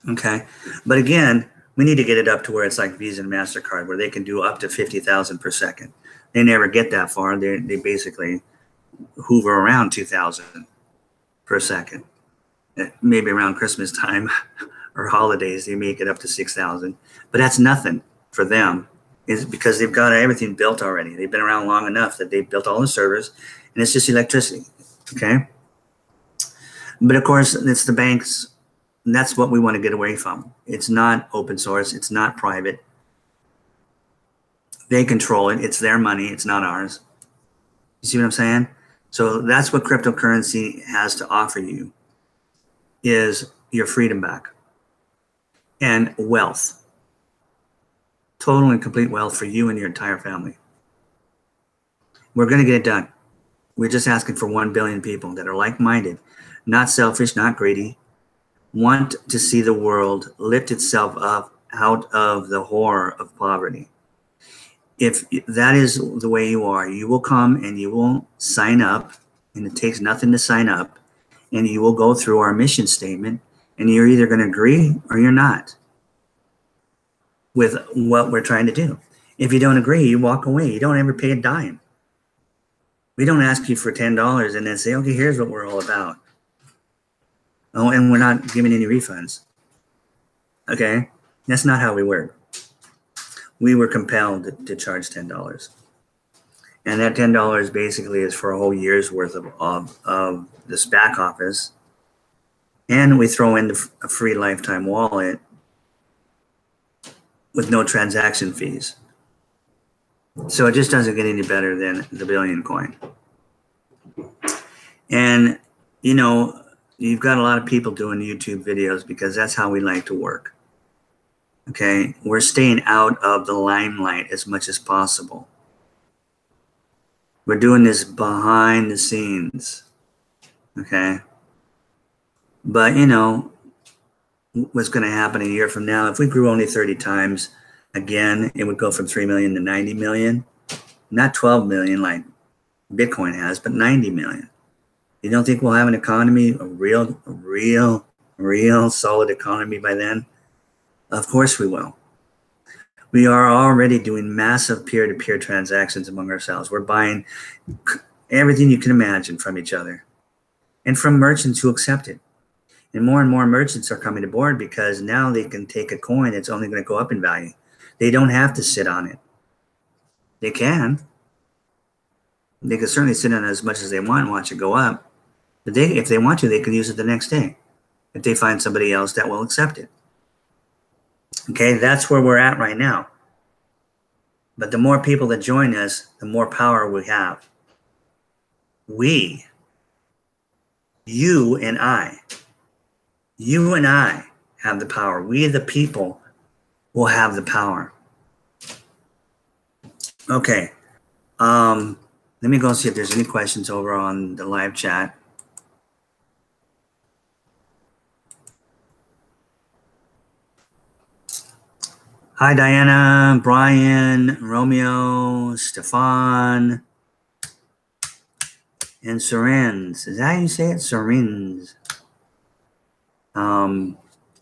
Okay, but again, We need to get it up to where it's like Visa and MasterCard, where they can do up to 50,000 per second. They never get that far. They basically hoover around 2,000 per second. Maybe around Christmas time or holidays, they make it up to 6,000. But that's nothing for them, is because they've got everything built already. They've been around long enough that they've built all the servers, and it's just electricity, okay? But of course, it's the banks, and that's what we want to get away from. It's not open source. It's not private. They control it. It's their money. It's not ours. You see what I'm saying? So that's what cryptocurrency has to offer you, is your freedom back and wealth. Total and complete wealth for you and your entire family. We're going to get it done. We're just asking for 1 billion people that are like-minded, not selfish, not greedy, want to see the world lift itself up out of the horror of poverty. If that is the way you are, you will come and you will sign up, and it takes nothing to sign up, and you will go through our mission statement, and you're either going to agree or you're not with what we're trying to do. If you don't agree, you walk away. You don't ever pay a dime. We don't ask you for $10 and then say, okay, here's what we're all about. Oh, and we're not giving any refunds. Okay? That's not how we work. We were compelled to charge $10. And that $10 basically is for a whole year's worth of this back office. And we throw in a free lifetime wallet with no transaction fees. So it just doesn't get any better than the Billion coin. And, you know, you've got a lot of people doing YouTube videos because that's how we like to work. Okay, we're staying out of the limelight as much as possible. We're doing this behind the scenes. Okay. But, you know, what's going to happen a year from now, if we grew only 30 times, again, it would go from 3 million to 90 million. Not 12 million like Bitcoin has, but 90 million. You don't think we'll have an economy, a real solid economy by then? Of course we will. We are already doing massive peer-to-peer transactions among ourselves. We're buying everything you can imagine from each other and from merchants who accept it. And more merchants are coming aboard because now they can take a coin that's only going to go up in value. They don't have to sit on it. They can. They can certainly sit on it as much as they want and watch it go up. But if they want to, they can use it the next day if they find somebody else that will accept it. Okay, that's where we're at right now. But the more people that join us, the more power we have. We, you and I have the power. We, the people, will have the power. Okay, let me go see if there's any questions over on the live chat. Hi, Diana, Brian, Romeo, Stefan, and Serens. Is that how you say it? Serens.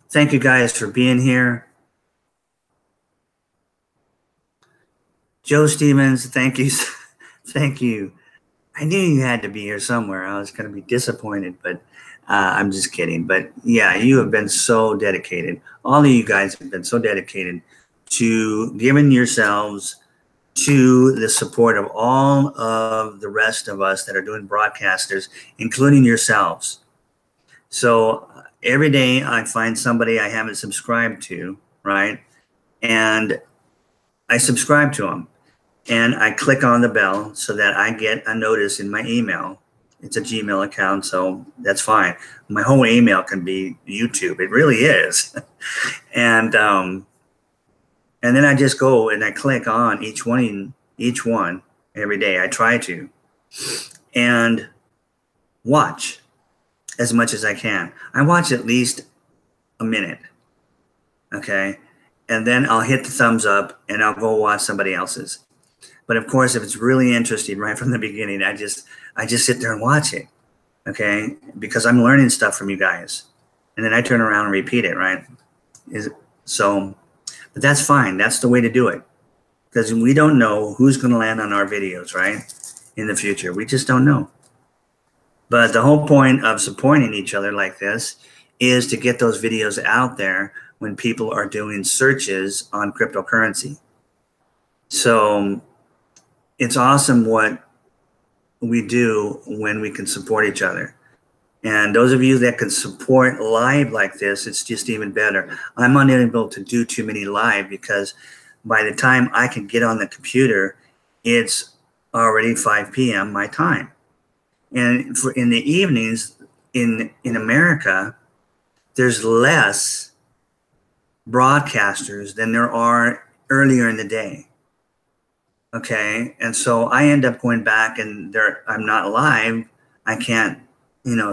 Thank you guys for being here. Joe Stevens, thank you. Thank you. I knew you had to be here somewhere. I was going to be disappointed, but I'm just kidding. But yeah, you have been so dedicated. All of you guys have been so dedicated to giving yourselves to the support of all of the rest of us that are doing broadcasters, including yourselves. So every day I find somebody I haven't subscribed to, right? And I subscribe to them. And I click on the bell so that I get a notice in my email. It's a Gmail account, so that's fine. My whole email can be YouTube. It really is. And then I just go and I click on each one every day. I try to. And watch as much as I can. I watch at least a minute. Okay? And then I'll hit the thumbs up and I'll go watch somebody else's. But of course, if it's really interesting right from the beginning, I just sit there and watch it. Okay? Because I'm learning stuff from you guys. And then I turn around and repeat it, right? So But that's fine. That's the way to do it. Because we don't know who's going to land on our videos, right? In the future. We just don't know. But the whole point of supporting each other like this is to get those videos out there when people are doing searches on cryptocurrency. So it's awesome what we do when we can support each other. And those of you that can support live like this, it's just even better. I'm unable to do too many live because by the time I can get on the computer, it's already 5 p.m. my time. And in the evenings in America, there's less broadcasters than there are earlier in the day. Okay, and so I end up going back and I'm not live. I can't,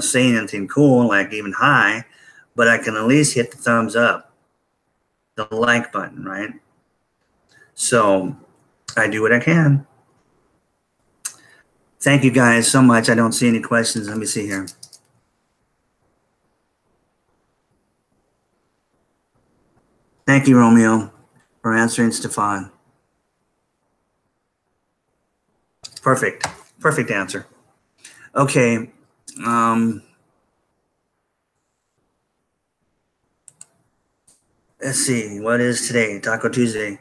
say anything cool, like even hi, but I can at least hit the thumbs up, the like button, right? So I do what I can. Thank you guys so much. I don't see any questions. Let me see here. Thank you, Romeo, for answering Stefan. Perfect. Perfect answer. Okay. Let's see. What is today? Taco Tuesday.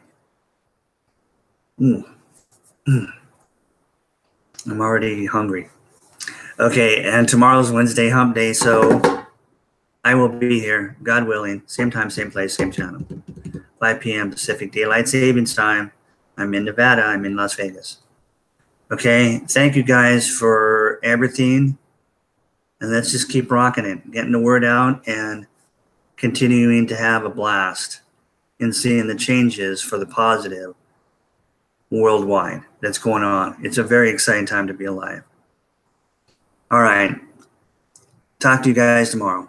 I'm already hungry. Okay, and tomorrow's Wednesday hump day, so I will be here, God willing, same time, same place, same channel. 5 p.m. Pacific Daylight Savings Time. I'm in Nevada. I'm in Las Vegas. Okay, thank you guys for everything. And let's just keep rocking it, getting the word out and continuing to have a blast in seeing the changes for the positive worldwide that's going on. It's a very exciting time to be alive. All right. Talk to you guys tomorrow.